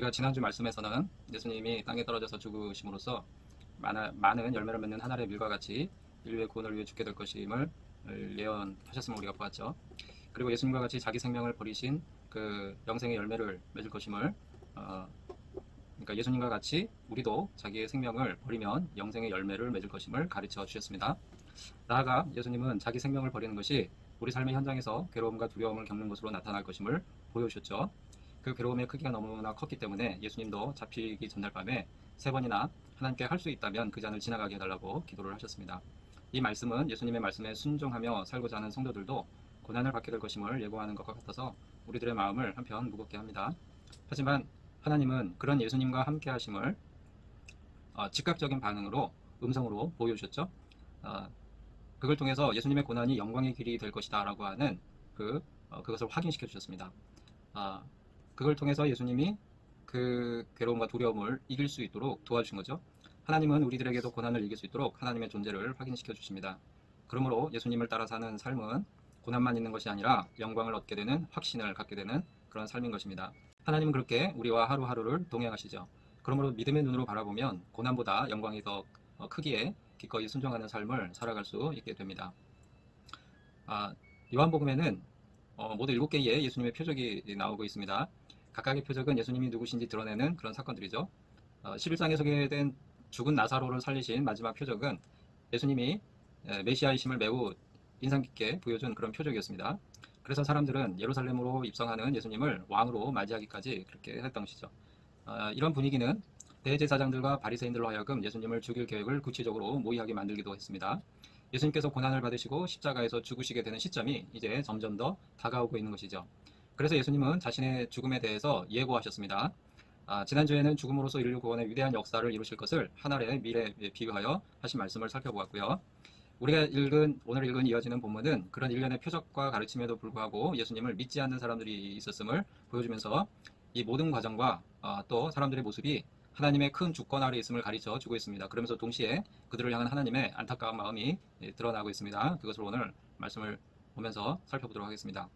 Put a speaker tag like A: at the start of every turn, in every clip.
A: 우리가 지난주 말씀에서는 예수님이 땅에 떨어져서 죽으심으로써 많은 열매를 맺는 한 알의 밀과 같이 인류의 구원을 위해 죽게 될 것임을 예언하셨음을 우리가 보았죠. 그리고 예수님과 같이 자기 생명을 버리신 그 영생의 열매를 맺을 것임을 그러니까 예수님과 같이 우리도 자기의 생명을 버리면 영생의 열매를 맺을 것임을 가르쳐 주셨습니다. 나아가 예수님은 자기 생명을 버리는 것이 우리 삶의 현장에서 괴로움과 두려움을 겪는 것으로 나타날 것임을 보여주셨죠. 그 괴로움의 크기가 너무나 컸기 때문에 예수님도 잡히기 전날 밤에 3번이나 하나님께 할 수 있다면 그 잔을 지나가게 해달라고 기도를 하셨습니다. 이 말씀은 예수님의 말씀에 순종하며 살고자 하는 성도들도 고난을 받게 될 것임을 예고하는 것과 같아서 우리들의 마음을 한편 무겁게 합니다. 하지만 하나님은 그런 예수님과 함께 하심을 즉각적인 반응으로 음성으로 보여주셨죠. 그걸 통해서 예수님의 고난이 영광의 길이 될 것이다 라고 하는 그것을 확인시켜 주셨습니다. 그걸 통해서 예수님이 그 괴로움과 두려움을 이길 수 있도록 도와주신 거죠. 하나님은 우리들에게도 고난을 이길 수 있도록 하나님의 존재를 확인시켜 주십니다. 그러므로 예수님을 따라 사는 삶은 고난만 있는 것이 아니라 영광을 얻게 되는 확신을 갖게 되는 그런 삶인 것입니다. 하나님은 그렇게 우리와 하루하루를 동행하시죠. 그러므로 믿음의 눈으로 바라보면 고난보다 영광이 더 크기에 기꺼이 순종하는 삶을 살아갈 수 있게 됩니다. 요한복음에는 모두 7개의 예수님의 표적이 나오고 있습니다. 각각의 표적은 예수님이 누구신지 드러내는 그런 사건들이죠. 11장에 소개된 죽은 나사로를 살리신 마지막 표적은 예수님이 메시아이심을 매우 인상 깊게 보여준 그런 표적이었습니다. 그래서 사람들은 예루살렘으로 입성하는 예수님을 왕으로 맞이하기까지 그렇게 했던 것이죠. 이런 분위기는 대제사장들과 바리새인들로 하여금 예수님을 죽일 계획을 구체적으로 모의하게 만들기도 했습니다. 예수님께서 고난을 받으시고 십자가에서 죽으시게 되는 시점이 이제 점점 더 다가오고 있는 것이죠. 그래서 예수님은 자신의 죽음에 대해서 예고하셨습니다. 지난주에는 죽음으로써 인류 구원의 위대한 역사를 이루실 것을 하늘의 미래에 비유하여 하신 말씀을 살펴보았고요. 우리가 오늘 읽은 이어지는 본문은 그런 일련의 표적과 가르침에도 불구하고 예수님을 믿지 않는 사람들이 있었음을 보여주면서 이 모든 과정과 또 사람들의 모습이 하나님의 큰 주권 아래 있음을 가르쳐 주고 있습니다. 그러면서 동시에 그들을 향한 하나님의 안타까운 마음이 드러나고 있습니다. 그것을 오늘 말씀을 보면서 살펴보도록 하겠습니다.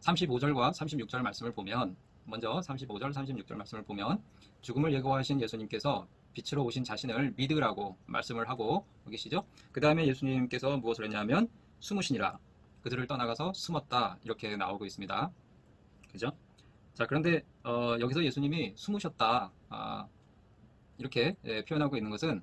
A: 35절과 36절 말씀을 보면 먼저 35절, 36절 말씀을 보면 죽음을 예고하신 예수님께서 빛으로 오신 자신을 믿으라고 말씀을 하고 계시죠. 그 다음에 예수님께서 무엇을 했냐면 숨으시니라, 그들을 떠나가서 숨었다, 이렇게 나오고 있습니다. 그죠? 자, 그런데 여기서 예수님이 숨으셨다 이렇게 표현하고 있는 것은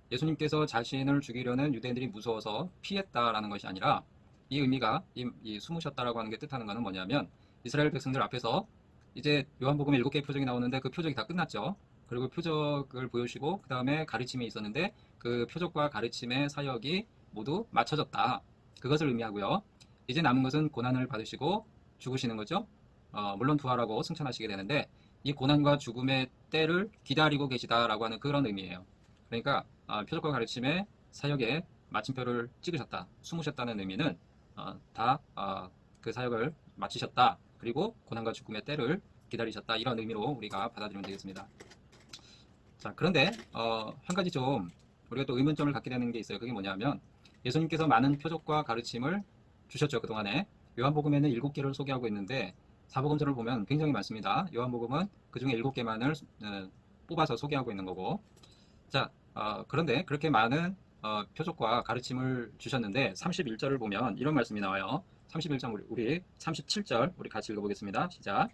A: 예수님께서 자신을 죽이려는 유대인들이 무서워서 피했다라는 것이 아니라 이 의미가 이 숨으셨다라고 하는 게 뜻하는 것은 뭐냐면 이스라엘 백성들 앞에서 이제 요한복음에 7개의 표적이 나오는데 그 표적이 다 끝났죠. 그리고 표적을 보여주시고 그 다음에 가르침이 있었는데 그 표적과 가르침의 사역이 모두 마쳐졌다. 그것을 의미하고요. 이제 남은 것은 고난을 받으시고 죽으시는 거죠. 물론 부활하고 승천하시게 되는데 이 고난과 죽음의 때를 기다리고 계시다라고 하는 그런 의미예요. 그러니까 표적과 가르침의 사역에 마침표를 찍으셨다, 숨으셨다는 의미는 다 그 사역을 마치셨다, 그리고 고난과 죽음의 때를 기다리셨다, 이런 의미로 우리가 받아들이면 되겠습니다. 자, 그런데 한 가지 좀 우리가 또 의문점을 갖게 되는 게 있어요. 그게 뭐냐면 예수님께서 많은 표적과 가르침을 주셨죠. 그동안에 요한복음에는 7개를 소개하고 있는데 사복음서를 보면 굉장히 많습니다. 요한복음은 그 중에 7개만을 뽑아서 소개하고 있는 거고. 자, 그런데 그렇게 많은 표적과 가르침을 주셨는데 31절을 보면 이런 말씀이 나와요. 31장 우리 37절 우리 같이 읽어보겠습니다. 시작.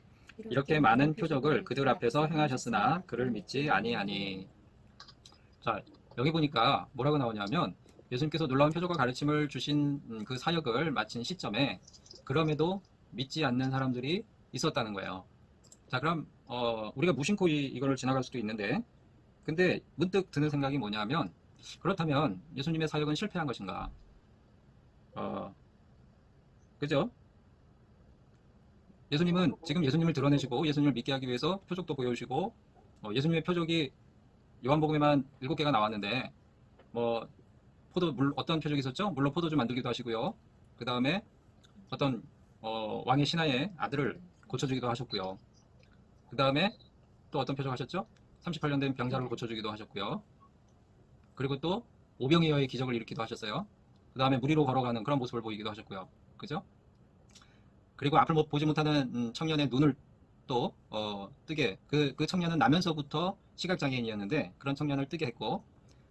A: 이렇게 많은 표적을 그들 앞에서 행하셨으나 그를 믿지 아니하니. 자, 여기 보니까 뭐라고 나오냐면 예수님께서 놀라운 표적과 가르침을 주신 그 사역을 마친 시점에 그럼에도 믿지 않는 사람들이 있었다는 거예요. 자, 그럼 우리가 무심코 이거를 지나갈 수도 있는데, 근데 문득 드는 생각이 뭐냐면 그렇다면 예수님의 사역은 실패한 것인가? 그죠? 예수님은 지금 예수님을 드러내시고 예수님을 믿게 하기 위해서 표적도 보여주시고 예수님의 표적이 요한복음에만 7개가 나왔는데 뭐 어떤 표적이 있었죠? 물로 포도주 만들기도 하시고요. 그 다음에 어떤 왕의 신하의 아들을 고쳐주기도 하셨고요. 그 다음에 또 어떤 표적 하셨죠? 38년 된 병자를 고쳐주기도 하셨고요. 그리고 또 오병이어의 기적을 일으키기도 하셨어요. 그 다음에 물 위로 걸어가는 그런 모습을 보이기도 하셨고요. 그죠? 그리고 앞을 보지 못하는 청년의 눈을 또 뜨게 그 청년은 나면서부터 시각장애인이었는데 그런 청년을 뜨게 했고,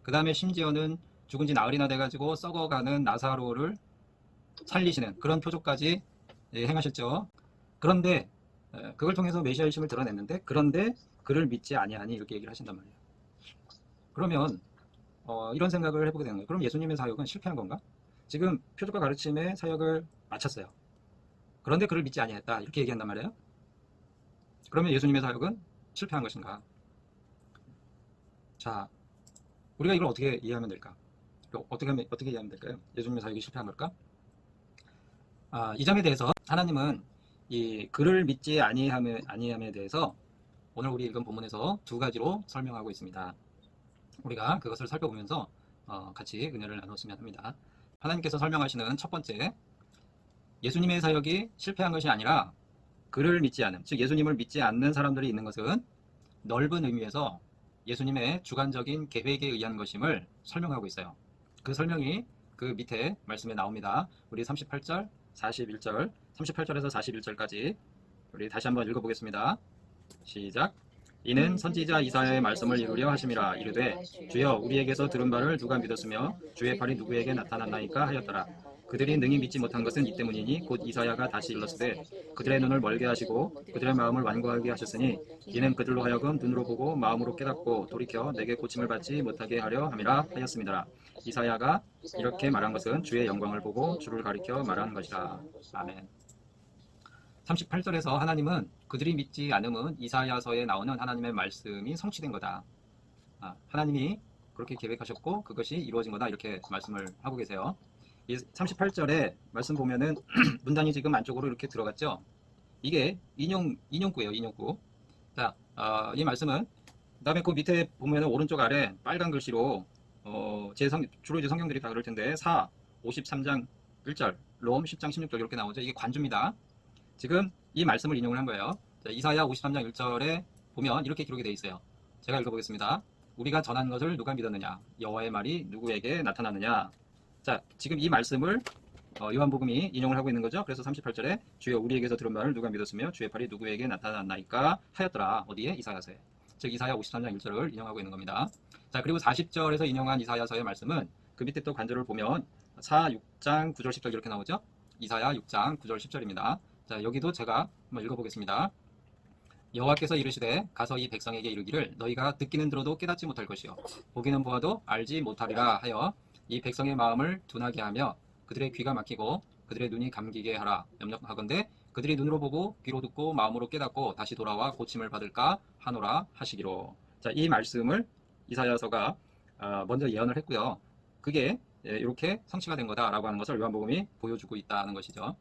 A: 그 다음에 심지어는 죽은 지 나흘이나 돼가지고 썩어가는 나사로를 살리시는 그런 표적까지 행하셨죠. 그런데 그걸 통해서 메시아의 심을 드러냈는데, 그런데 그를 믿지 아니하니 이렇게 얘기를 하신단 말이에요. 그러면 이런 생각을 해보게 되는 거예요. 그럼 예수님의 사역은 실패한 건가? 지금 표적과 가르침의 사역을 마쳤어요. 그런데 그를 믿지 아니했다 이렇게 얘기한단 말이에요. 그러면 예수님의 사역은 실패한 것인가? 자, 우리가 이걸 어떻게 이해하면 될까? 어떻게 이해하면 될까요? 예수님의 사역이 실패한 걸까? 이 점에 대해서 하나님은 이 그를 믿지 아니함에 대해서 오늘 우리 읽은 본문에서 두 가지로 설명하고 있습니다. 우리가 그것을 살펴보면서 같이 은혜를 나눴으면 합니다. 하나님께서 설명하시는 첫 번째, 예수님의 사역이 실패한 것이 아니라 그를 믿지 않음, 즉 예수님을 믿지 않는 사람들이 있는 것은 넓은 의미에서 예수님의 주관적인 계획에 의한 것임을 설명하고 있어요. 그 설명이 그 밑에 말씀에 나옵니다. 우리 38절, 41절, 38절에서 41절까지 우리 다시 한번 읽어보겠습니다. 시작. 이는 선지자 이사야의 말씀을 이루려 하심이라. 이르되 주여 우리에게서 들은 바를 누가 믿었으며 주의 팔이 누구에게 나타났나이까 하였더라. 그들이 능히 믿지 못한 것은 이 때문이니 곧 이사야가 다시 일렀으되 그들의 눈을 멀게 하시고 그들의 마음을 완고하게 하셨으니 이는 그들로 하여금 눈으로 보고 마음으로 깨닫고 돌이켜 내게 고침을 받지 못하게 하려 함이라 하였습니다. 이사야가 이렇게 말한 것은 주의 영광을 보고 주를 가리켜 말한 것이라. 아멘. 38절에서 하나님은 그들이 믿지 않음은 이사야서에 나오는 하나님의 말씀이 성취된 거다. 하나님이 그렇게 계획하셨고 그것이 이루어진 거다 이렇게 말씀을 하고 계세요. 이 38절에 말씀 보면은 문단이 지금 안쪽으로 이렇게 들어갔죠. 이게 인용구예요. 인용구. 자, 이 말씀은 그다음에 그 밑에 보면은 오른쪽 아래 빨간 글씨로 주로 이제 성경들이 다 그럴 텐데 53장 1절, 롬 10장 16절 이렇게 나오죠. 이게 관주입니다. 지금 이 말씀을 인용을 한 거예요. 자, 이사야 53장 1절에 보면 이렇게 기록이 되어 있어요. 제가 읽어보겠습니다. 우리가 전한 것을 누가 믿었느냐? 여호와의 말이 누구에게 나타났느냐? 자, 지금 이 말씀을 요한복음이 인용을 하고 있는 거죠. 그래서 38절에 주여 우리에게서 들은 말을 누가 믿었으며 주의 팔이 누구에게 나타났나이까 하였더라. 어디에? 이사야서에. 즉 이사야 53장 1절을 인용하고 있는 겁니다. 자, 그리고 40절에서 인용한 이사야서의 말씀은 그 밑에 또 관절을 보면 6장 9절 10절 이렇게 나오죠. 이사야 6장 9절 10절입니다. 자, 여기도 제가 한번 읽어보겠습니다. 여호와께서 이르시되 가서 이 백성에게 이르기를 너희가 듣기는 들어도 깨닫지 못할 것이요 보기는 보아도 알지 못하리라 하여 이 백성의 마음을 둔하게 하며 그들의 귀가 막히고 그들의 눈이 감기게 하라. 염려하건대 그들이 눈으로 보고 귀로 듣고 마음으로 깨닫고 다시 돌아와 고침을 받을까 하노라 하시기로. 자, 이 말씀을 이사야서가 먼저 예언을 했고요. 그게 이렇게 성취가 된 거다라고 하는 것을 요한복음이 보여주고 있다는 것이죠.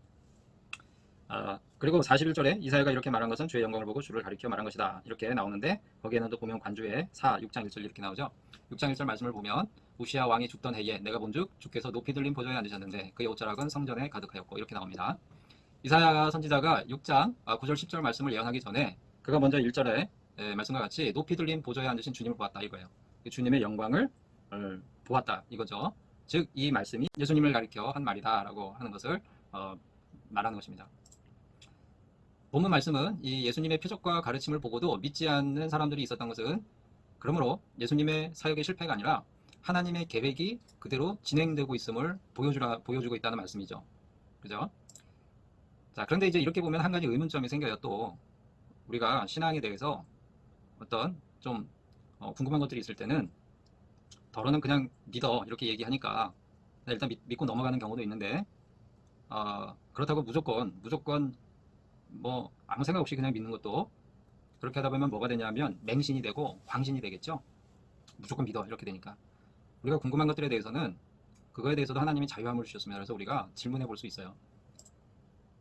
A: 그리고 41절에 이사야가 이렇게 말한 것은 주의 영광을 보고 주를 가리켜 말한 것이다 이렇게 나오는데 거기에는 또 보면 관주에 6장 1절 이렇게 나오죠. 6장 1절 말씀을 보면 우시야 왕이 죽던 해에 내가 본즉 주께서 높이 들린 보좌에 앉으셨는데 그의 옷자락은 성전에 가득하였고 이렇게 나옵니다. 이사야 선지자가 6장 9절 10절 말씀을 예언하기 전에 그가 먼저 1절에 말씀과 같이 높이 들린 보좌에 앉으신 주님을 보았다 이거예요. 주님의 영광을 보았다 이거죠. 즉 이 말씀이 예수님을 가리켜 한 말이다 라고 하는 것을 말하는 것입니다. 본문 말씀은 이 예수님의 표적과 가르침을 보고도 믿지 않는 사람들이 있었던 것은 그러므로 예수님의 사역의 실패가 아니라 하나님의 계획이 그대로 진행되고 있음을 보여주고 있다는 말씀이죠. 그죠? 자, 그런데 이제 이렇게 보면 한 가지 의문점이 생겨요. 또 우리가 신앙에 대해서 어떤 좀 궁금한 것들이 있을 때는 더러는 그냥 믿어 이렇게 얘기하니까 일단 믿고 넘어가는 경우도 있는데 그렇다고 무조건 뭐 아무 생각 없이 그냥 믿는 것도 그렇게 하다 보면 뭐가 되냐면 맹신이 되고 광신이 되겠죠. 무조건 믿어 이렇게 되니까 우리가 궁금한 것들에 대해서는 그거에 대해서도 하나님이 자유함을 주셨습니다. 그래서 우리가 질문해 볼 수 있어요.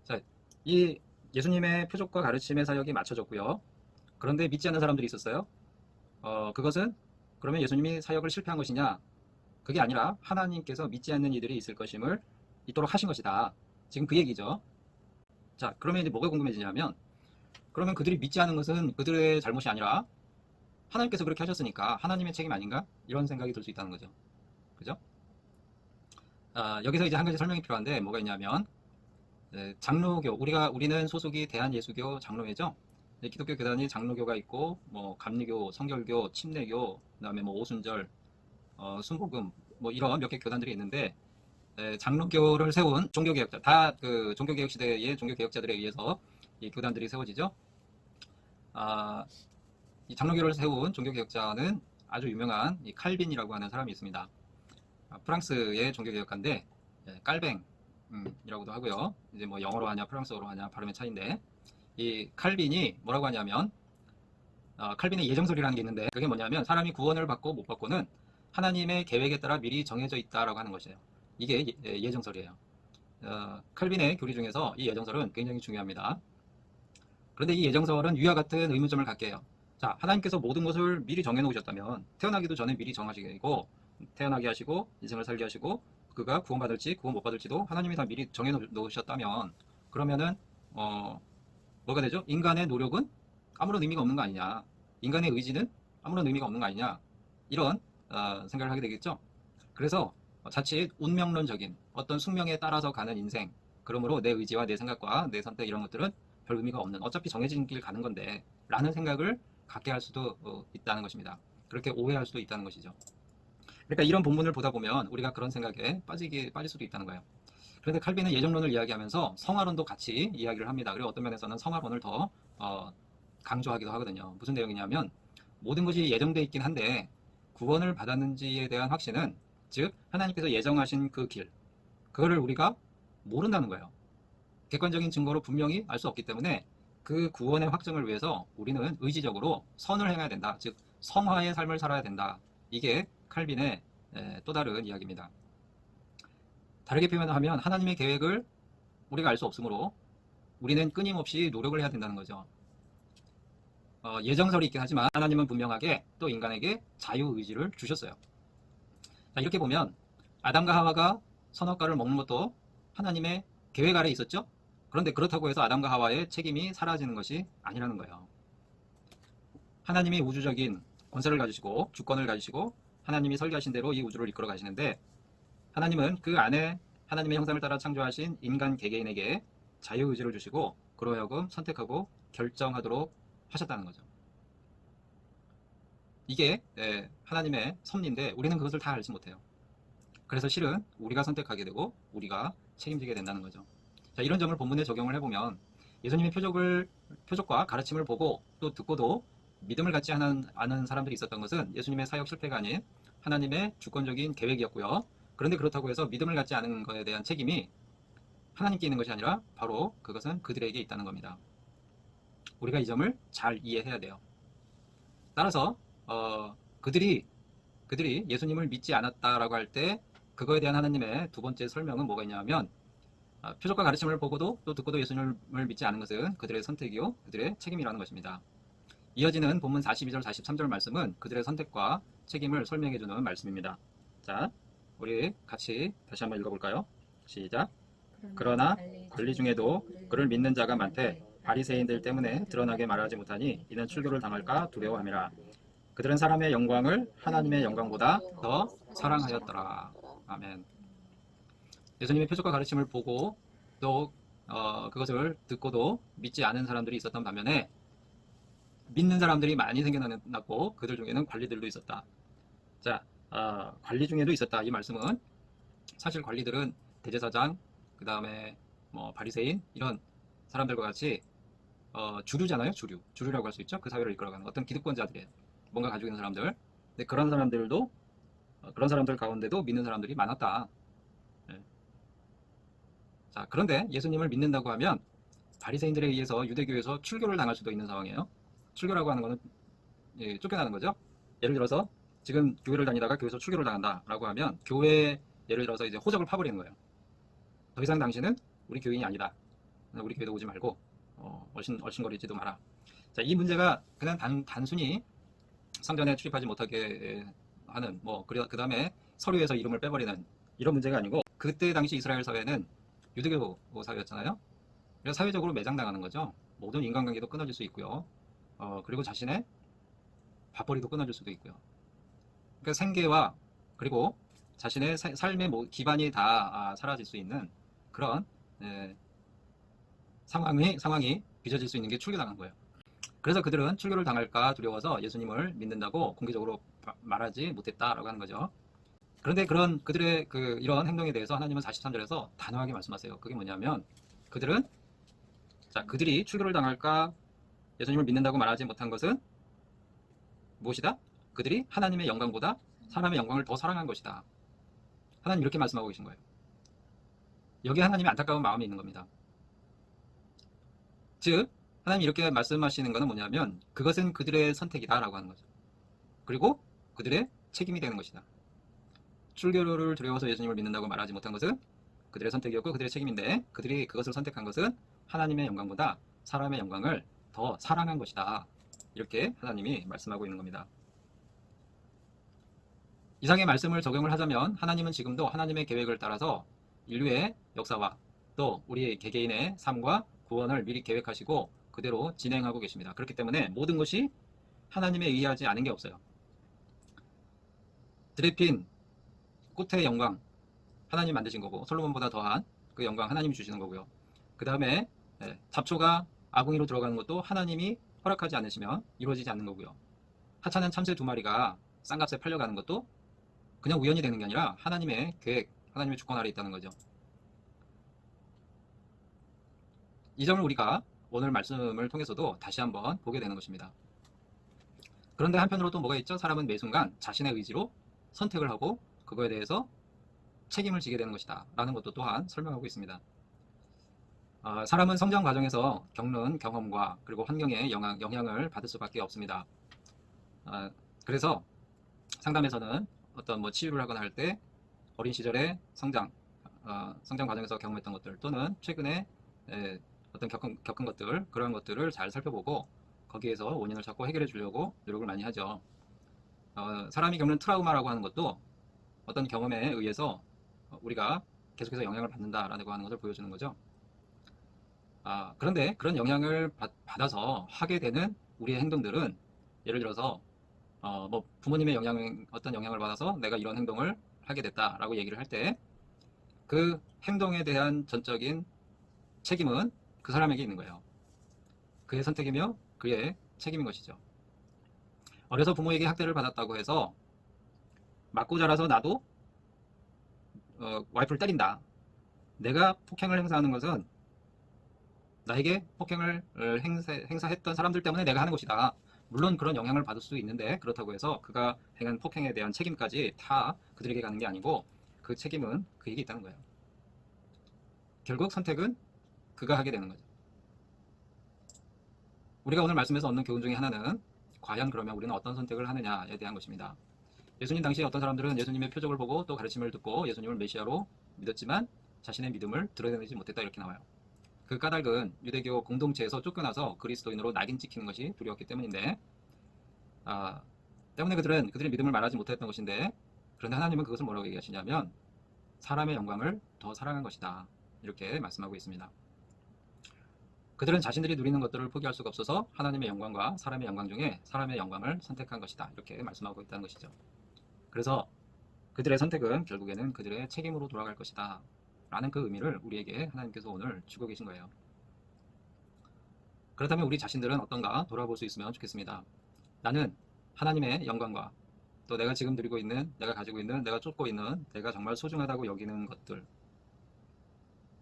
A: 자, 이 예수님의 표적과 가르침의 사역이 맞춰졌고요. 그런데 믿지 않는 사람들이 있었어요. 그것은 그러면 예수님이 사역을 실패한 것이냐? 그게 아니라 하나님께서 믿지 않는 이들이 있을 것임을 있도록 하신 것이다. 지금 그 얘기죠. 자, 그러면 이제 뭐가 궁금해지냐면 그러면 그들이 믿지 않은 것은 그들의 잘못이 아니라 하나님께서 그렇게 하셨으니까 하나님의 책임 아닌가? 이런 생각이 들 수 있다는 거죠. 그죠? 여기서 이제 한 가지 설명이 필요한데 뭐가 있냐면 장로교, 우리는 소속이 대한예수교 장로회죠. 기독교 교단이 장로교가 있고 뭐 감리교, 성결교, 침례교, 그다음에 뭐 오순절, 순복음 뭐 이런 몇 개 교단들이 있는데 장로교를 세운 종교개혁자 다 그 종교개혁 시대의 종교개혁자들에 의해서 이 교단들이 세워지죠. 이 장로교를 세운 종교개혁자는 아주 유명한 이 칼빈이라고 하는 사람이 있습니다. 프랑스의 종교개혁가인데 깔뱅이라고도 하고요. 이제 뭐 영어로 하냐 프랑스어로 하냐 발음의 차이인데 이 칼빈이 뭐라고 하냐면 칼빈의 예정설이라는 게 있는데 그게 뭐냐면 사람이 구원을 받고 못 받고는 하나님의 계획에 따라 미리 정해져 있다라고 하는 것이에요. 이게 예정설이에요. 칼빈의 교리 중에서 이 예정설은 굉장히 중요합니다. 그런데 이 예정설은 위와 같은 의문점을 갖게 해요. 자, 하나님께서 모든 것을 미리 정해 놓으셨다면 태어나기도 전에 미리 정하시고 태어나게 하시고 인생을 살게 하시고 그가 구원받을지 구원 못 받을지도 하나님이 다 미리 정해 놓으셨다면 그러면은 뭐가 되죠? 인간의 노력은 아무런 의미가 없는 거 아니냐, 인간의 의지는 아무런 의미가 없는 거 아니냐, 이런 생각을 하게 되겠죠. 그래서 자칫 운명론적인 어떤 숙명에 따라서 가는 인생, 그러므로 내 의지와 내 생각과 내 선택 이런 것들은 별 의미가 없는, 어차피 정해진 길 가는 건데 라는 생각을 갖게 할 수도 있다는 것입니다. 그렇게 오해할 수도 있다는 것이죠. 그러니까 이런 본문을 보다 보면 우리가 그런 생각에 빠질 수도 있다는 거예요. 그런데 칼빈은 예정론을 이야기하면서 성화론도 같이 이야기를 합니다. 그리고 어떤 면에서는 성화론을 더 강조하기도 하거든요. 무슨 내용이냐면 모든 것이 예정되어 있긴 한데 구원을 받았는지에 대한 확신은, 즉 하나님께서 예정하신 그 길, 그거를 우리가 모른다는 거예요. 객관적인 증거로 분명히 알 수 없기 때문에 그 구원의 확정을 위해서 우리는 의지적으로 선을 행해야 된다. 즉 성화의 삶을 살아야 된다. 이게 칼빈의 또 다른 이야기입니다. 다르게 표현하면 하나님의 계획을 우리가 알 수 없으므로 우리는 끊임없이 노력을 해야 된다는 거죠. 예정설이 있긴 하지만 하나님은 분명하게 또 인간에게 자유의지를 주셨어요. 자, 이렇게 보면 아담과 하와가 선악과를 먹는 것도 하나님의 계획 아래 있었죠. 그런데 그렇다고 해서 아담과 하와의 책임이 사라지는 것이 아니라는 거예요. 하나님이 우주적인 권세를 가지시고 주권을 가지시고 하나님이 설계하신 대로 이 우주를 이끌어 가시는데 하나님은 그 안에 하나님의 형상을 따라 창조하신 인간 개개인에게 자유의지를 주시고 그로 하여금 선택하고 결정하도록 하셨다는 거죠. 이게 하나님의 섭리인데 우리는 그것을 다 알지 못해요. 그래서 실은 우리가 선택하게 되고 우리가 책임지게 된다는 거죠. 자, 이런 점을 본문에 적용을 해보면 예수님의 표적과 가르침을 보고 또 듣고도 믿음을 갖지 않은 사람들이 있었던 것은 예수님의 사역 실패가 아닌 하나님의 주권적인 계획이었고요. 그런데 그렇다고 해서 믿음을 갖지 않은 것에 대한 책임이 하나님께 있는 것이 아니라 바로 그것은 그들에게 있다는 겁니다. 우리가 이 점을 잘 이해해야 돼요. 따라서 그들이 예수님을 믿지 않았다라고 할 때 그거에 대한 하나님의 두 번째 설명은 뭐가 있냐면 표적과 가르침을 보고도 또 듣고도 예수님을 믿지 않은 것은 그들의 선택이요 그들의 책임이라는 것입니다. 이어지는 본문 42절 43절 말씀은 그들의 선택과 책임을 설명해주는 말씀입니다. 자, 우리 같이 다시 한번 읽어볼까요? 시작. 그러나 관리 중에도 그를 믿는 자가 많되 바리새인들 때문에 드러나게 말하지 못하니 이는 출교를 당할까 두려워함이라. 그들은 사람의 영광을 하나님의 영광보다 더 사랑하였더라. 아멘. 예수님의 표적과 가르침을 보고 또 그것을 듣고도 믿지 않은 사람들이 있었던 반면에 믿는 사람들이 많이 생겨났고 그들 중에는 관리들도 있었다. 자, 관리 중에도 있었다. 이 말씀은 사실 관리들은 대제사장, 그 다음에 뭐 바리새인 이런 사람들과 같이 주류잖아요. 주류라고 할 수 있죠. 그 사회를 이끌어가는 어떤 기득권자들이에요. 뭔가 가지고 있는 사람들. 근데 그런 사람들도 그런 사람들 가운데도 믿는 사람들이 많았다. 네. 자, 그런데 예수님을 믿는다고 하면 바리새인들에 의해서 유대교에서 출교를 당할 수도 있는 상황이에요. 출교라고 하는 거는 쫓겨나는 거죠. 예를 들어서 지금 교회를 다니다가 교회에서 출교를 당한다라고 하면 교회 예를 들어서 이제 호적을 파버리는 거예요. 더 이상 당신은 우리 교인이 아니다. 우리 교회도 오지 말고 얼씬거리지도 마라. 자, 이 문제가 그냥 단순히 성전에 출입하지 못하게 하는 그 다음에 서류에서 이름을 빼버리는 이런 문제가 아니고 그때 당시 이스라엘 사회는 유대교 사회였잖아요. 그래서 사회적으로 매장당하는 거죠. 모든 인간관계도 끊어질 수 있고요. 그리고 자신의 밥벌이도 끊어질 수도 있고요. 그러니까 생계와 그리고 자신의 삶의 기반이 다 사라질 수 있는 그런 상황이 빚어질 수 있는 게 출교당한 거예요. 그래서 그들은 출교를 당할까 두려워서 예수님을 믿는다고 공개적으로 말하지 못했다라고 하는 거죠. 그런데 그런 그들의 이런 행동에 대해서 하나님은 43절에서 단호하게 말씀하세요. 그게 뭐냐면 그들은 그들이 출교를 당할까 예수님을 믿는다고 말하지 못한 것은 무엇이다? 그들이 하나님의 영광보다 사람의 영광을 더 사랑한 것이다. 하나님 이렇게 말씀하고 계신 거예요. 여기에 하나님의 안타까운 마음이 있는 겁니다. 즉 하나님이 이렇게 말씀하시는 것은 뭐냐면 그것은 그들의 선택이다 라고 하는 거죠. 그리고 그들의 책임이 되는 것이다. 출교를 두려워서 예수님을 믿는다고 말하지 못한 것은 그들의 선택이었고 그들의 책임인데 그들이 그것을 선택한 것은 하나님의 영광보다 사람의 영광을 더 사랑한 것이다. 이렇게 하나님이 말씀하고 있는 겁니다. 이상의 말씀을 적용을 하자면 하나님은 지금도 하나님의 계획을 따라서 인류의 역사와 또 우리 개개인의 삶과 구원을 미리 계획하시고 그대로 진행하고 계십니다. 그렇기 때문에 모든 것이 하나님에 의하지 않은 게 없어요. 드레핀 꽃의 영광 하나님 만드신 거고 솔로몬보다 더한 그 영광 하나님이 주시는 거고요. 그 다음에 잡초가 아궁이로 들어가는 것도 하나님이 허락하지 않으시면 이루어지지 않는 거고요. 하찮은 참새 2마리가 싼값에 팔려가는 것도 그냥 우연히 되는 게 아니라 하나님의 계획, 하나님의 주권 아래 있다는 거죠. 이 점을 우리가 오늘 말씀을 통해서도 다시 한번 보게 되는 것입니다. 그런데 한편으로 또 뭐가 있죠? 사람은 매 순간 자신의 의지로 선택을 하고 그거에 대해서 책임을 지게 되는 것이다 라는 것도 또한 설명하고 있습니다. 사람은 성장 과정에서 겪는 경험과 그리고 환경에 영향을 받을 수밖에 없습니다. 그래서 상담에서는 어떤 치유를 하거나 할 때 어린 시절의 성장 과정에서 경험했던 것들 또는 최근에 어떤 겪은 것들 그런 것들을 잘 살펴보고 거기에서 원인을 찾고 해결해 주려고 노력을 많이 하죠. 사람이 겪는 트라우마라고 하는 것도 어떤 경험에 의해서 우리가 계속해서 영향을 받는다라고 하는 것을 보여주는 거죠. 그런데 그런 영향을 받아서 하게 되는 우리의 행동들은 예를 들어서 부모님의 어떤 영향을 받아서 내가 이런 행동을 하게 됐다라고 얘기를 할 때 그 행동에 대한 전적인 책임은 그 사람에게 있는 거예요. 그의 선택이며 그의 책임인 것이죠. 어려서 부모에게 학대를 받았다고 해서 맞고 자라서 나도 와이프를 때린다. 내가 폭행을 행사하는 것은 나에게 폭행을 행사했던 사람들 때문에 내가 하는 것이다. 물론 그런 영향을 받을 수 있는데 그렇다고 해서 그가 행한 폭행에 대한 책임까지 다 그들에게 가는 게 아니고 그 책임은 그에게 있다는 거예요. 결국 선택은 그가 하게 되는 거죠. 우리가 오늘 말씀에서 얻는 교훈 중에 하나는 과연 그러면 우리는 어떤 선택을 하느냐에 대한 것입니다. 예수님 당시에 어떤 사람들은 예수님의 표적을 보고 또 가르침을 듣고 예수님을 메시아로 믿었지만 자신의 믿음을 드러내지 못했다 이렇게 나와요. 그 까닭은 유대교 공동체에서 쫓겨나서 그리스도인으로 낙인 찍히는 것이 두려웠기 때문인데 때문에 그들의 믿음을 말하지 못했던 것인데 그런데 하나님은 그것을 뭐라고 얘기하시냐면 사람의 영광을 더 사랑한 것이다 이렇게 말씀하고 있습니다. 그들은 자신들이 누리는 것들을 포기할 수가 없어서 하나님의 영광과 사람의 영광 중에 사람의 영광을 선택한 것이다 이렇게 말씀하고 있다는 것이죠. 그래서 그들의 선택은 결국에는 그들의 책임으로 돌아갈 것이다 라는 그 의미를 우리에게 하나님께서 오늘 주고 계신 거예요. 그렇다면 우리 자신들은 어떤가 돌아볼 수 있으면 좋겠습니다. 나는 하나님의 영광과 또 내가 지금 누리고 있는, 내가 가지고 있는, 내가 쫓고 있는, 내가 정말 소중하다고 여기는 것들,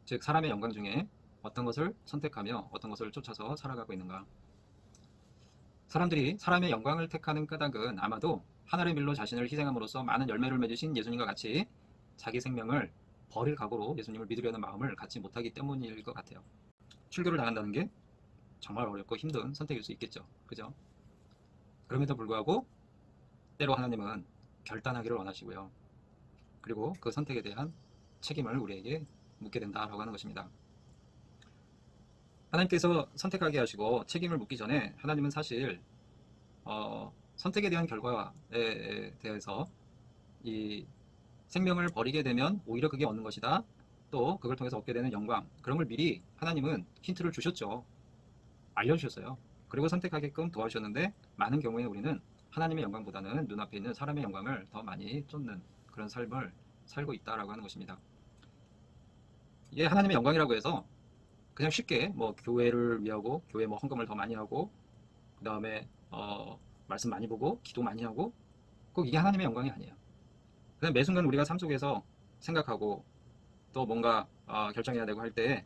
A: 즉 사람의 영광 중에 어떤 것을 선택하며 어떤 것을 쫓아서 살아가고 있는가. 사람들이 사람의 영광을 택하는 까닭은 아마도 하늘의 밀로 자신을 희생함으로써 많은 열매를 맺으신 예수님과 같이 자기 생명을 버릴 각오로 예수님을 믿으려는 마음을 갖지 못하기 때문일 것 같아요. 출교를 당한다는 게 정말 어렵고 힘든 선택일 수 있겠죠. 그죠? 그럼에도 불구하고 때로 하나님은 결단하기를 원하시고요. 그리고 그 선택에 대한 책임을 우리에게 묻게 된다라고 하는 것입니다. 하나님께서 선택하게 하시고 책임을 묻기 전에 하나님은 사실 선택에 대한 결과에 대해서 이 생명을 버리게 되면 오히려 그게 얻는 것이다. 또 그걸 통해서 얻게 되는 영광 그런 걸 미리 하나님은 힌트를 주셨죠. 알려주셨어요. 그리고 선택하게끔 도와주셨는데 많은 경우에 우리는 하나님의 영광보다는 눈앞에 있는 사람의 영광을 더 많이 쫓는 그런 삶을 살고 있다라고 하는 것입니다. 이게 하나님의 영광이라고 해서 그냥 쉽게 교회를 위하고 교회 헌금을 더 많이 하고 그 다음에 말씀 많이 보고 기도 많이 하고 꼭 이게 하나님의 영광이 아니에요. 그냥 매 순간 우리가 삶 속에서 생각하고 또 뭔가 결정해야 되고 할 때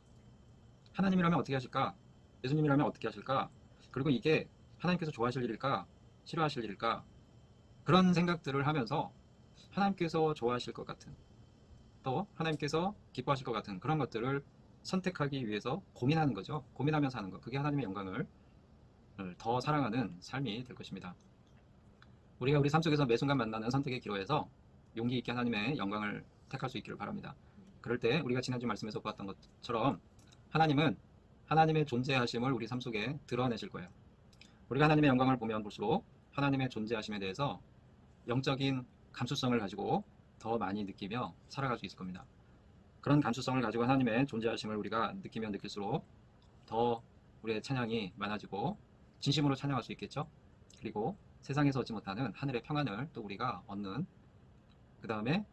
A: 하나님이라면 어떻게 하실까? 예수님이라면 어떻게 하실까? 그리고 이게 하나님께서 좋아하실 일일까? 싫어하실 일일까? 그런 생각들을 하면서 하나님께서 좋아하실 것 같은, 또 하나님께서 기뻐하실 것 같은 그런 것들을 선택하기 위해서 고민하는 거죠. 고민하면서 하는 것. 그게 하나님의 영광을 더 사랑하는 삶이 될 것입니다. 우리가 우리 삶 속에서 매 순간 만나는 선택의 기로에서 용기 있게 하나님의 영광을 택할 수 있기를 바랍니다. 그럴 때 우리가 지난주 말씀에서 보았던 것처럼 하나님은 하나님의 존재하심을 우리 삶 속에 드러내실 거예요. 우리가 하나님의 영광을 보면 볼수록 하나님의 존재하심에 대해서 영적인 감수성을 가지고 더 많이 느끼며 살아갈 수 있을 겁니다. 그런 감수성을 가지고 하나님의 존재하심을 우리가 느끼면 느낄수록 더 우리의 찬양이 많아지고 진심으로 찬양할 수 있겠죠. 그리고 세상에서 얻지 못하는 하늘의 평안을 또 우리가 얻는, 그 다음에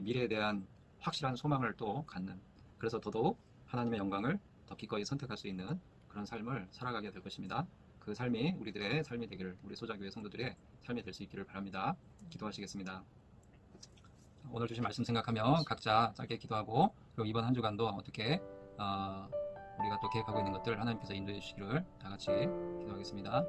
A: 미래에 대한 확실한 소망을 또 갖는, 그래서 더더욱 하나님의 영광을 더 기꺼이 선택할 수 있는 그런 삶을 살아가게 될 것입니다. 그 삶이 우리들의 삶이 되기를, 우리 소자교회 성도들의 삶이 될 수 있기를 바랍니다. 기도하시겠습니다. 오늘 주신 말씀 생각하며 각자 짧게 기도하고, 그리고 이번 한 주간도 어떻게 우리가 또 계획하고 있는 것들 하나님께서 인도해 주시기를 다 같이 기도하겠습니다.